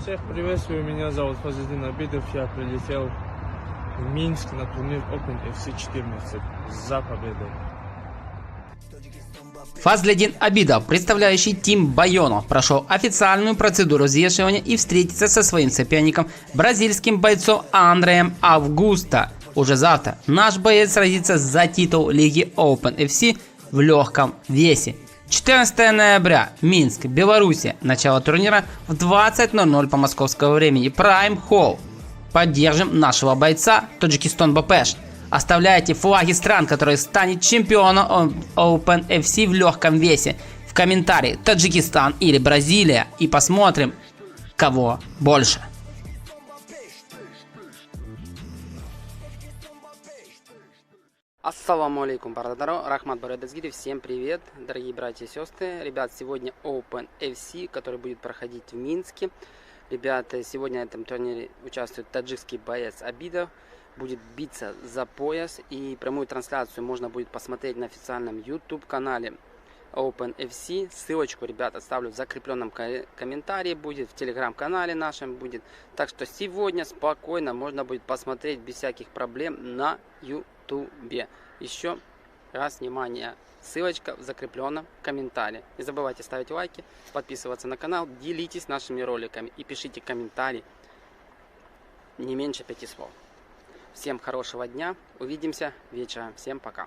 Всех приветствую, меня зовут Фазлидин Абидов, я прилетел в Минск на турнир OpenFC 14 за победой. Фазлидин Абидов, представляющий Тим Байонов, прошел официальную процедуру взвешивания и встретится со своим соперником, бразильским бойцом Андреем Августо. Уже завтра наш боец сразится за титул Лиги OpenFC в легком весе. 14 ноября, Минск, Белоруссия. Начало турнира в 20:00 по московскому времени. Prime Hall. Поддержим нашего бойца Таджикистан Бапеш. Оставляйте флаги стран, которые станет чемпионом OpenFC в легком весе, в комментарии Таджикистан или Бразилия, и посмотрим, кого больше. Ассаламу алейкум, бардадaro, Рахмат Барадазгири, всем привет, дорогие братья и сестры. Ребят, сегодня OpenFC, который будет проходить в Минске. Ребята, сегодня на этом турнире участвует таджикский боец Абидов. Будет биться за пояс, и прямую трансляцию можно будет посмотреть на официальном YouTube канале OpenFC. Ссылочку, ребят, оставлю в закрепленном комментарии, будет в телеграм-канале нашем будет. Так что сегодня спокойно можно будет посмотреть без всяких проблем на YouTube. Еще раз внимание, ссылочка в закрепленном комментарии. Не забывайте ставить лайки, подписываться на канал, делитесь нашими роликами и пишите комментарии не меньше 5 слов. Всем хорошего дня, увидимся вечером, всем пока.